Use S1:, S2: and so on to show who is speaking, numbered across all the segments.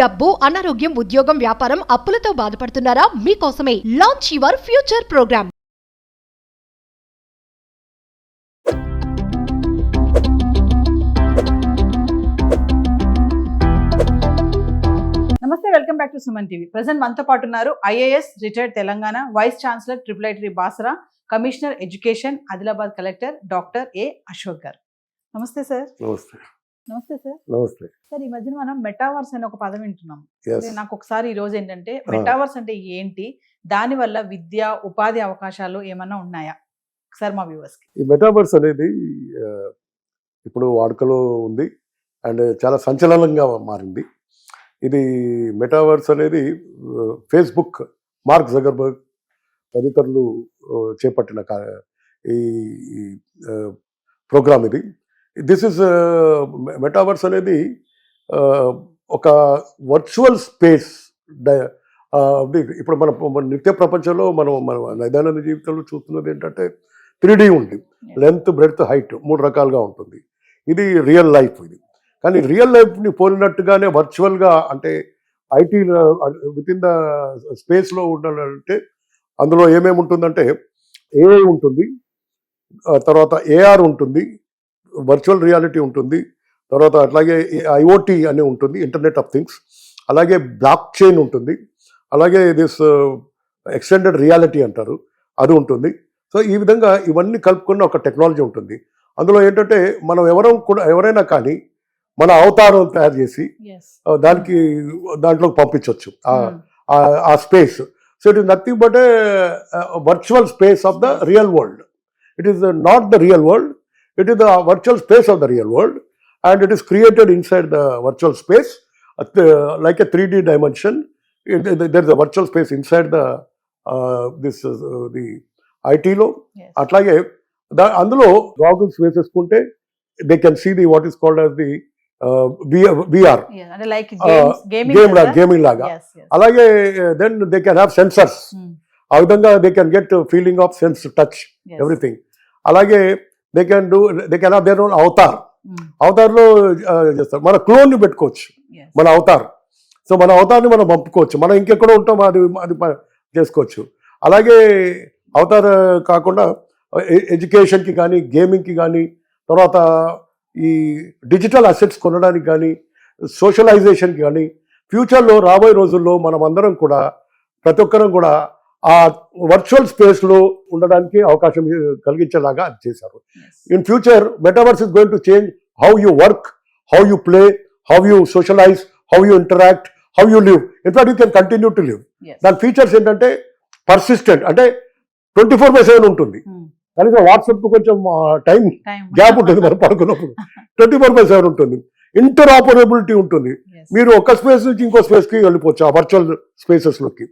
S1: డబ్బు, అనారోగ్యం, ఉద్యోగం, వ్యాపారం, అప్పులతో బాధపడుతున్నారా? మీకోసమే లాంచ్ యువర్ ఫ్యూచర్ ప్రోగ్రామ్.
S2: నమస్తే, welcome back to Suman TV. Present మనతో పాటు ఉన్నారు IAS retired Telangana vice chancellor triple Basara, commissioner education Adilabad collector doctor A Ashok garu. నమస్తే సార్.
S3: నమస్తే.
S2: నమస్తే సార్.
S3: నమస్తే
S2: సార్, ఈ మధ్యన మనం మెటావర్స్ అనే ఒక పదం వింటున్నాం. నాకు ఒకసారి ఈ రోజు ఏంటంటే మెటావర్స్ అంటే ఏంటి, దాని వల్ల విద్య ఉపాధి అవకాశాలు ఏమన్నా ఉన్నాయా సార్ మా వ్యూవర్స్ కి?
S3: ఈ మెటావర్స్ అనేది ఇప్పుడు వాడుకలో ఉంది అండ్ చాలా సంచలనంగా మారింది. ఇది మెటావర్స్ అనేది ఫేస్బుక్, మార్క్ జకర్బర్గ్ తదితరులు చేపట్టిన ఈ ప్రోగ్రామ్ ఇది. దిస్ ఇస్ మెటావర్స్ అనేది ఒక వర్చువల్ స్పేస్. ఇప్పుడు మన నిత్య ప్రపంచంలో మన దైనందిన జీవితంలో చూస్తున్నది ఏంటంటే 3D ఉంది. లెంత్, బ్రెడ్త్, హైట్ 3 రకాలుగా ఉంటుంది. ఇది రియల్ లైఫ్. ఇది కానీ రియల్ లైఫ్ని పోలినట్టుగానే వర్చువల్గా అంటే ఐటీ విత్ ఇన్ ద స్పేస్లో ఉండాలంటే అందులో ఏమేమి ఉంటుందంటే ఏఐ ఉంటుంది, తర్వాత ఏఆర్ ఉంటుంది, వర్చువల్ రియాలిటీ ఉంటుంది, తర్వాత అట్లాగే ఐఓటీ అని ఉంటుంది, ఇంటర్నెట్ ఆఫ్ థింగ్స్, అలాగే బ్లాక్ చైన్ ఉంటుంది, అలాగే దిస్ ఎక్స్టెండెడ్ రియాలిటీ అంటారు, అది ఉంటుంది. సో ఈ విధంగా ఇవన్నీ కలుపుకున్న ఒక టెక్నాలజీ ఉంటుంది. అందులో ఏంటంటే మనం ఎవరైనా కానీ మన అవతారం తయారు చేసి దాంట్లోకి పంపించవచ్చు ఆ space. So it is nothing but A virtual space of the real world. It is not the real world, it is the virtual space of the real world, and it is created inside the virtual space like a 3D dimension. There is a virtual space inside the IT lo. Atlage అందులో goggles వేసేసుకుంటే they can see the what is called as the VR,
S2: అంటే like
S3: gaming లాగా. అలాగే then they can have sensors. ఆ విధంగా they can get feeling of sense, touch, everything. అలాగే they can have their own avatar. అవతార్లో చేస్తారు. మన క్లోన్ని పెట్టుకోవచ్చు, మన అవతార్. సో మన అవతార్ని మనం పంపుకోవచ్చు, మనం ఇంకెక్కడో ఉంటాం అది చేసుకోవచ్చు. అలాగే అవతార్ కాకుండా ఎడ్యుకేషన్కి కానీ, గేమింగ్కి కానీ, తర్వాత ఈ డిజిటల్ అసెట్స్ కొనడానికి కానీ, సోషలైజేషన్కి కానీ, ఫ్యూచర్లో రాబోయే రోజుల్లో మనం అందరం కూడా ప్రతి ఒక్కరం కూడా ఆ వర్చువల్ స్పేస్లో ఉండడానికి అవకాశం కలిగించేలాగా అది చేశారు. In future metaverse is going to change how you work, how you play, how you socialise, how you interact, how you live. In fact you can continue to live. దాని ఫీచర్స్ ఏంటంటే పర్సిస్టెంట్, అంటే 24/7 ఉంటుంది. కనుక వాట్సాప్ కొంచెం time gap ఉంటుంది, మనం పడుకున్నప్పుడు 24/7 ఉంటుంది. ఇంటర్ఆపరబిలిటీ ఉంటుంది. మీరు ఒక స్పేస్ నుంచి ఇంకో స్పేస్కి వెళ్ళిపోవచ్చు ఆ వర్చువల్ స్పేసెస్లోకి.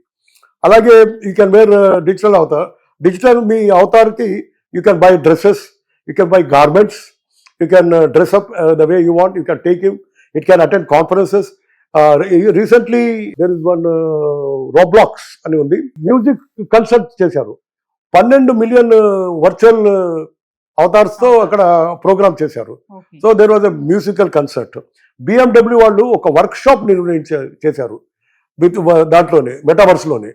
S3: అలాగే you can wear digital avatar. Digital మీ అవతార్కి you can buy dresses, you can buy garments, you can dress up the way you want, you can take him, it can attend conferences. Recently there is one Roblox అని ఉంది, music concert చేశారు. 12 million virtual అవతార్స్తో అక్కడ programme చేశారు. So there was a musical concert. BMW వాళ్ళు ఒక work shop చేశారు దాంట్లోనే, మెటావర్స్లోనే.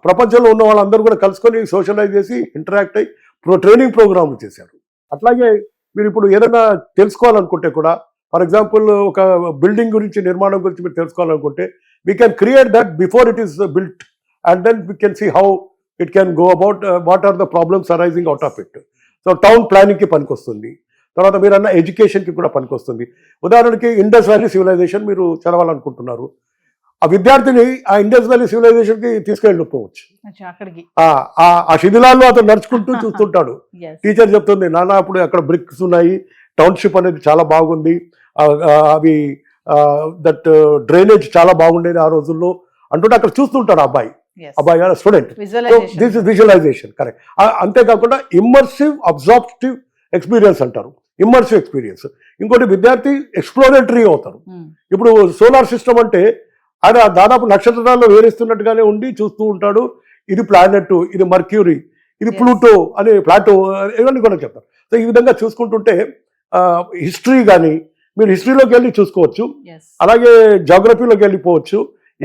S3: ప్రపంచంలో ఉన్న వాళ్ళందరూ కూడా కలుసుకొని సోషలైజ్ చేసి ఇంటరాక్ట్ అయ్యి ట్రైనింగ్ ప్రోగ్రాంలు చేశారు. అట్లాగే మీరు ఇప్పుడు ఏదైనా తెలుసుకోవాలనుకుంటే కూడా, ఫర్ ఎగ్జాంపుల్ ఒక బిల్డింగ్ గురించి, నిర్మాణం గురించి మీరు తెలుసుకోవాలనుకుంటే we can create that before it is built, and then we can see how it can go about, what are the problems arising out of it. So town ప్లానింగ్కి పనికొస్తుంది. తర్వాత మీరు అన్న ఎడ్యుకేషన్కి కూడా పనికొస్తుంది. ఉదాహరణకి ఇండస్ వ్యాలీ సివిలైజేషన్ మీరు చదవాలనుకుంటున్నారు, ఆ విద్యార్థిని ఆ ఇండస్ వ్యాలీ సివిలైజేషన్కి తీసుకెళ్ళిపోవచ్చు. ఆ శిథిలాల్లో అతను నడుచుకుంటూ చూస్తుంటాడు. టీచర్ చెప్తుంది, నాన్న అప్పుడు అక్కడ బ్రిక్స్ ఉన్నాయి, టౌన్షిప్ అనేది చాలా బాగుంది, అవి దట్ డ్రైనేజ్ చాలా బాగుండేది ఆ రోజుల్లో అంటుంటే అక్కడ చూస్తుంటాడు అబ్బాయి student. This is visualisation, correct. అంతేకాకుండా ఇమ్మర్సివ్ అబ్జార్ప్టివ్ ఎక్స్పీరియన్స్ అంటారు, ఇమ్మర్సివ్ ఎక్స్పీరియన్స్. ఇంకోటి విద్యార్థి ఎక్స్ప్లోరేటరీ అవుతారు. ఇప్పుడు సోలార్ సిస్టమ్ అంటే ఆయన దాదాపు నక్షత్రాల్లో వేరేస్తున్నట్టుగానే ఉండి చూస్తూ ఉంటాడు. ఇది ప్లానెట్, ఇది మర్క్యూరీ, ఇది ప్లూటో అని, ప్లాటో ఇవన్నీ కూడా చెప్తారు. సో ఈ విధంగా చూసుకుంటుంటే హిస్టరీ కానీ, మీరు హిస్టరీలోకి వెళ్ళి చూసుకోవచ్చు,
S2: yes,
S3: అలాగే జాగ్రఫీలోకి వెళ్ళిపోవచ్చు,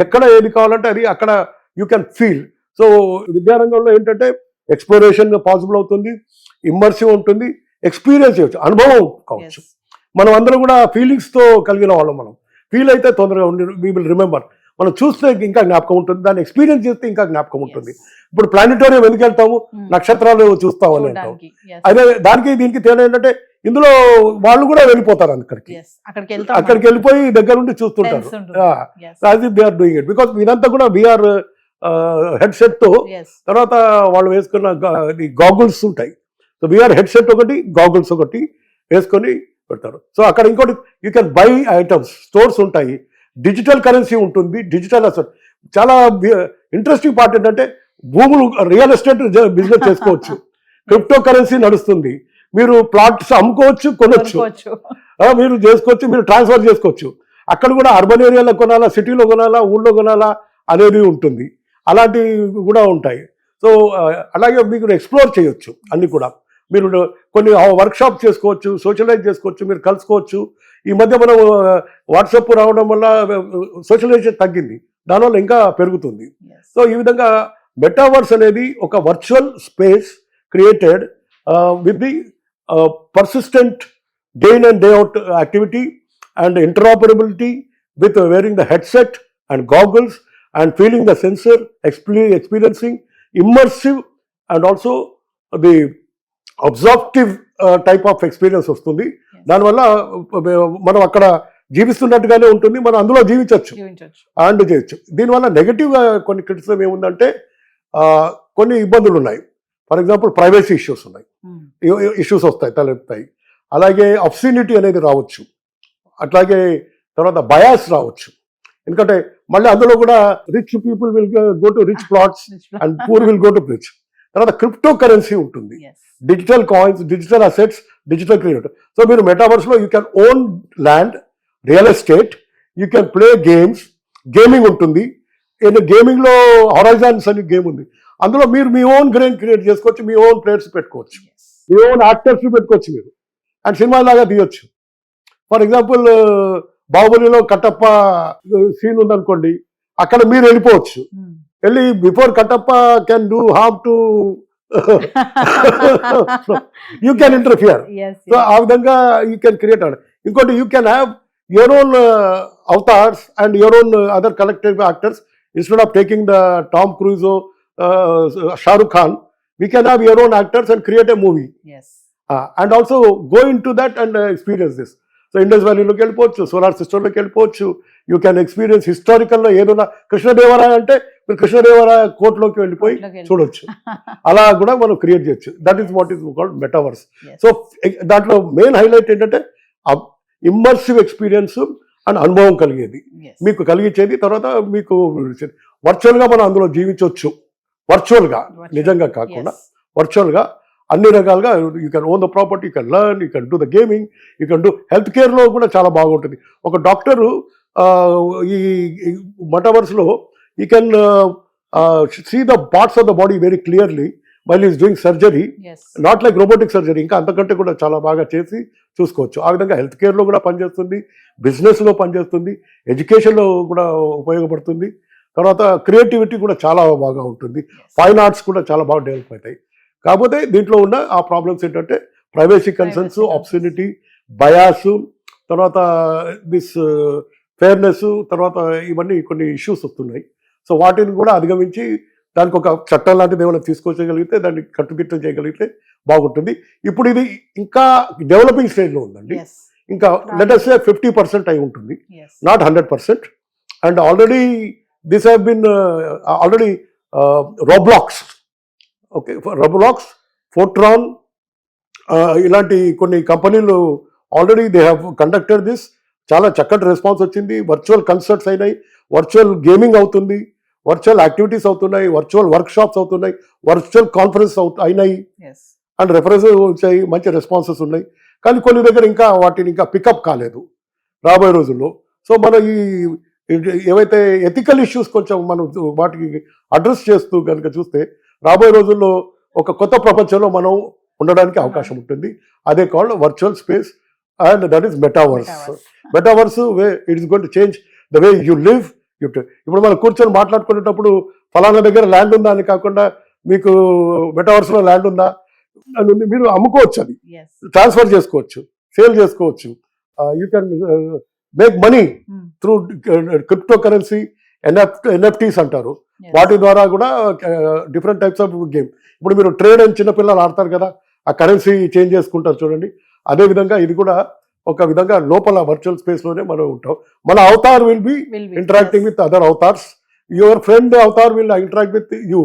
S3: ఎక్కడ ఏది కావాలంటే అది అక్కడ యూ కెన్ ఫీల్. సో విద్యారంగంలో ఏంటంటే ఎక్స్ప్లోరేషన్ పాసిబుల్ అవుతుంది, ఇమ్మర్సివ్ ఉంటుంది, ఎక్స్పీరియన్స్ చేయవచ్చు, అనుభవం కావచ్చు.
S2: yes,
S3: మనం అందరం కూడా ఫీలింగ్స్తో కలిగిన వాళ్ళం. మనం ఫీల్ అయితే తొందరగా ఉండి వీ విల్ రిమెంబర్. మనం చూస్తే ఇంకా జ్ఞాపకం ఉంటుంది, దాన్ని ఎక్స్పీరియన్స్ చేస్తే ఇంకా జ్ఞాపకం ఉంటుంది.
S2: yes.
S3: ఇప్పుడు ప్లానిటోరియం ఎందుకు వెళ్తాము, నక్షత్రాలు చూస్తామని అంటాం.
S2: చూడ్డానికి, yes,
S3: అదే దానికి దీనికి తేడా ఏంటంటే ఇందులో వాళ్ళు కూడా వెళ్ళిపోతారు అక్కడికి,
S2: yes. అక్కడికి వెళ్తాం
S3: అక్కడికి వెళ్ళిపోయి దగ్గర నుండి చూస్తుంటారు.
S2: Sense ఉంటుంది. Yes,
S3: అది they are doing it because ఇదంతా కూడా వీఆర్ హెడ్సెట్ తో,
S2: yes,
S3: తర్వాత వాళ్ళు వేసుకున్న గాగుల్స్ ఉంటాయి. సో వీఆర్ హెడ్సెట్ ఒకటి, గాగుల్స్ ఒకటి వేసుకొని పెడతారు. సో అక్కడ ఇంకోటి you can by items, stores ఉంటాయి, డిజిటల్ కరెన్సీ ఉంటుంది, డిజిటల్ అసెట్. చాలా ఇంట్రెస్టింగ్ పార్ట్ ఏంటంటే భూములు, రియల్ ఎస్టేట్ బిజినెస్ చేసుకోవచ్చు, క్రిప్టో కరెన్సీ నడుస్తుంది, మీరు ప్లాట్స్ అమ్ముకోవచ్చు, కొనొచ్చు,
S2: కొనుక్కోవచ్చు.
S3: మీరు చేసుకోవచ్చు, మీరు ట్రాన్స్ఫర్ చేసుకోవచ్చు. అక్కడ కూడా అర్బన్ ఏరియాలో కొనాలా, సిటీలో కొనాలా, ఊళ్ళో కొనాలా అనేది ఉంటుంది. అలాంటివి కూడా ఉంటాయి. సో అలాగే మీకు ఎక్స్ప్లోర్ చేయొచ్చు అన్ని కూడా. మీరు కొన్ని వర్క్షాప్ చేసుకోవచ్చు, సోషలైజ్ చేసుకోవచ్చు, మీరు కలుసుకోవచ్చు. ఈ మధ్య మనం వాట్సాప్ రావడం వల్ల సోషలైజేషన్ తగ్గింది, దానివల్ల ఇంకా పెరుగుతుంది.
S2: Yes,
S3: సో ఈ విధంగా మెటావర్స్ అనేది ఒక virtual space created with the persistent day in and day out activity and interoperability with wearing the headset and goggles and feeling the sensor, experiencing immersive and also the absorptive type of experience వస్తుంది. దానివల్ల మనం అక్కడ జీవిస్తున్నట్టుగానే ఉంటుంది, మనం అందులో జీవించవచ్చు
S2: జీవించొచ్చు.
S3: And చేయొచ్చు. దీనివల్ల నెగటివ్గా కొన్ని క్రిటిసిజం ఏముందంటే కొన్ని ఇబ్బందులు ఉన్నాయి. ఫర్ ఎగ్జాంపుల్ ప్రైవసీ ఇష్యూస్ ఉన్నాయి, ఇష్యూస్ వస్తాయి, తలెత్తాయి. అలాగే అబ్సినిటీ అనేది రావచ్చు, అట్లాగే తర్వాత బయాస్ రావచ్చు. ఎందుకంటే మళ్ళీ అందులో కూడా rich people will go to rich plots and poor will go to rich. తర్వాత క్రిప్టో కరెన్సీ ఉంటుంది,
S2: Yes,
S3: digital coins, digital assets, digital create. So మీరు మెటావర్స్లో you can own land, real estate, you can play games, gaming ఉంటుంది. గేమింగ్లో హొరైజాన్స్ అని game ఉంది, అందులో మీరు మీ ఓన్ గేమ్ క్రియేట్ చేసుకోవచ్చు, మీ ఓన్ ప్లేయర్స్ పెట్టుకోవచ్చు,
S2: yes,
S3: మీ ఓన్ యాక్టర్స్ పెట్టుకోవచ్చు మీరు, అండ్ సినిమా లాగా తీయొచ్చు. ఫర్ ఎగ్జాంపుల్ బాహుబలిలో కట్టప్ప సీన్ ఉందనుకోండి, అక్కడ మీరు వెళ్ళిపోవచ్చు, వెళ్ళి before Kattappa can do harm to you can interfere.
S2: yes,
S3: so ఆ విధంగా యూ కెన్ క్రియేట్. ఇంకోటి you can have your own avatars and your own other collective actors. Instead of taking the Tom Cruise, Shahrukh Khan, we can have your own actors and create a movie
S2: yes,
S3: and also go in to that and experience this. So Indus వ్యాలీలోకి వెళ్ళిపోవచ్చు, solar సిస్టంలోకి వెళ్ళిపోవచ్చు, you can experience హిస్టారికల్లో ఏదైనా. కృష్ణదేవరాయ అంటే మీరు కృష్ణదేవరాయ కోర్టులోకి వెళ్ళిపోయి చూడొచ్చు, అలా కూడా మనం క్రియేట్ చేయొచ్చు. That is what is called metaverse.
S2: yes,
S3: so దాంట్లో మెయిన్ హైలైట్ ఏంటంటే ఇమ్మర్సివ్ ఎక్స్పీరియన్స్ అండ్ అనుభవం కలిగేది
S2: yes,
S3: మీకు కలిగించేది. తర్వాత మీకు వర్చువల్గా మనం అందులో జీవించవచ్చు, వర్చువల్గా, నిజంగా కాకుండా
S2: yes,
S3: వర్చువల్గా అన్ని రకాలుగా. You can own the property, you can learn, you can do the gaming, you can do health కేర్లో కూడా చాలా బాగుంటుంది. ఒక డాక్టరు ఈ మెటావర్స్లో you can see the parts of the body very clearly while is doing surgery,
S2: yes,
S3: not like robotic surgery, ఇంకా అంతకంటే కూడా చాలా బాగా చేసి చూసుకోవచ్చు. ఆ విధంగా హెల్త్ కేర్లో కూడా పనిచేస్తుంది, బిజినెస్లో పనిచేస్తుంది, ఎడ్యుకేషన్లో కూడా ఉపయోగపడుతుంది. తర్వాత క్రియేటివిటీ కూడా చాలా బాగా ఉంటుంది, ఫైన్ ఆర్ట్స్ కూడా చాలా బాగా డెవలప్ అవుతాయి. కాకపోతే దీంట్లో ఉన్న ఆ ప్రాబ్లమ్స్ ఏంటంటే ప్రైవసీ కన్సర్న్స్, ఆబ్సినిటీ, బయాస్, తర్వాత దిస్ ఫెయిర్నెస్, తర్వాత ఇవన్నీ కొన్ని ఇష్యూస్ వస్తున్నాయి. సో వాటిని కూడా అధిగమించి దానికి ఒక చట్టం లాంటిది ఏమైనా తీసుకొచ్చగలిగితే, దాన్ని కట్టుదిట్టం చేయగలిగితే బాగుంటుంది. ఇప్పుడు ఇది ఇంకా డెవలపింగ్ స్టేజ్లో ఉందండి,
S2: yes,
S3: ఇంకా లెట్ us say 50% అయి ఉంటుంది,
S2: yes,
S3: not 100%. And already this have been already Roblox, okay, Roblox, Fortran, ఇలాంటి కొన్ని కంపెనీలు already they have conducted this. చాలా చక్కటి రెస్పాన్స్ వచ్చింది. వర్చువల్ కన్సర్ట్స్ అయినాయి, వర్చువల్ గేమింగ్ అవుతుంది, వర్చువల్ యాక్టివిటీస్ అవుతున్నాయి, వర్చువల్ వర్క్ షాప్స్ అవుతున్నాయి, వర్చువల్ కాన్ఫరెన్స్ అయినాయి,
S2: yes,
S3: అండ్ రెఫరెన్సెస్ వచ్చాయి, మంచి రెస్పాన్సెస్ ఉన్నాయి. కానీ కొన్ని దగ్గర ఇంకా వాటిని ఇంకా పికప్ కాలేదు రాబోయే రోజుల్లో. సో మన ఈ ఏవైతే ఎథికల్ ఇష్యూస్ కొంచెం మనం వాటికి అడ్రస్ చేస్తూ కనుక చూస్తే రాబోయే రోజుల్లో ఒక కొత్త ప్రపంచంలో మనం ఉండడానికి అవకాశం ఉంటుంది. అదే called virtual space and that is metaverse. Metaverse way it is going to change the way you live. ఇప్పుడు మనం కూర్చొని మాట్లాడుకునేటప్పుడు ఫలానా దగ్గర ల్యాండ్ ఉందా అని కాకుండా మీకు మెటావర్స్లో ల్యాండ్ ఉందా అని ఉంది, మీరు అమ్ముకోవచ్చు, అది ట్రాన్స్ఫర్ చేసుకోవచ్చు, సేల్ చేసుకోవచ్చు. You can make money through crypto currency, NFTs అంటారు. వాటి ద్వారా కూడా డిఫరెంట్ టైప్స్ ఆఫ్ గేమ్. ఇప్పుడు మీరు ట్రేడ్ అని చిన్నపిల్లలు ఆడతారు కదా, ఆ కరెన్సీ చేంజ్ చేసుకుంటారు చూడండి. అదేవిధంగా ఇది కూడా ఒక విధంగా లోపల వర్చువల్ స్పేస్ లోనే మనం ఉంటాం. మన Avatar will be interacting with other avatars. Your friend Avatar will interact with you,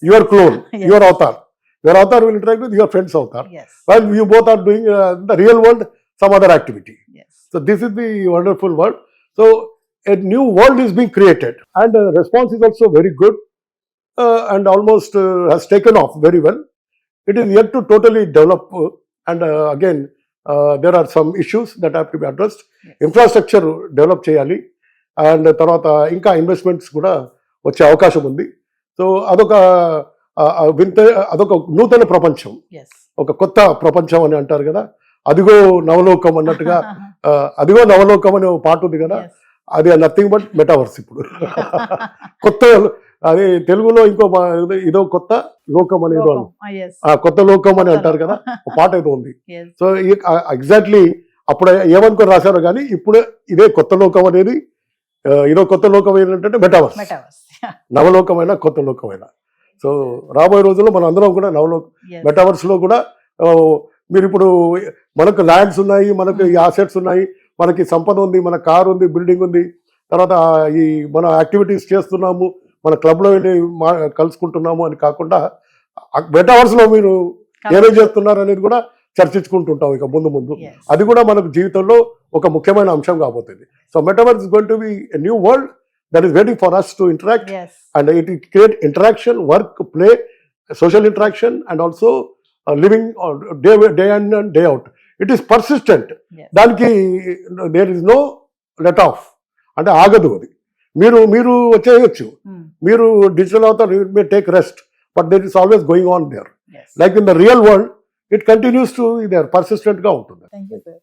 S3: your clone, your Avatar. Your avatar will interact with your friend's avatar.
S2: Yes.
S3: While you both are doing the real world some other activity.
S2: Yes.
S3: So this is the wonderful world. So a new world is being created, and response is also very good, and almost has taken off very well. It is yet to totally develop, and again there are some issues that have to be addressed.
S2: Yes.
S3: Infrastructure develop cheyali, and tarvata inka investments kuda vache avakasham undi. So అదొక నూతన ప్రపంచం, ఒక కొత్త ప్రపంచం అని అంటారు కదా, అదిగో నవలోకం అన్నట్టుగా. అదిగో నవలోకం అనే పాట ఉంది కదా, అది నథింగ్ బట్ మెటావర్స్. ఇప్పుడు కొత్త, అది తెలుగులో ఇంకో ఇదో కొత్త లోకం అనేదో, కొత్త లోకం అని అంటారు కదా, పాట ఏదో ఉంది. సో ఎగ్జాక్ట్లీ అప్పుడు ఏమనుకొని రాశారో కానీ ఇప్పుడు ఇదే కొత్త లోకం అనేది, ఇదో కొత్త లోకం ఏంటంటే మెటావర్స్. నవలోకమైన కొత్త లోకమైన. సో రాబోయే రోజుల్లో మనం అందరం కూడా మెటావర్స్ లో కూడా, మీరు ఇప్పుడు మనకు ల్యాండ్స్ ఉన్నాయి, మనకు ఈ అసెట్స్ ఉన్నాయి, మనకి సంపద ఉంది, మన కార్ ఉంది, బిల్డింగ్ ఉంది, తర్వాత ఈ మన యాక్టివిటీస్ చేస్తున్నాము, మన క్లబ్ లో వెళ్ళి కలుసుకుంటున్నాము అని కాకుండా మెటావర్స్ లో మీరు ఏమేం చేస్తున్నారు అనేది కూడా చర్చించుకుంటుంటాం ఇక ముందు ముందు. అది కూడా మనకు జీవితంలో ఒక ముఖ్యమైన అంశం కాబోతుంది. So metaverse is going to be a new world that is waiting for us to interact. And it will create interaction, work, play, social interaction, and also living day in and day out. It is persistent. Daniki there is no let off, ante agadu adi. మీరు చేయొచ్చు, మీరు digital avatar, you may take rest, but there is always going on there. Like in the real world, it continues to be there, persistent ga untundi.
S2: Thank you, sir.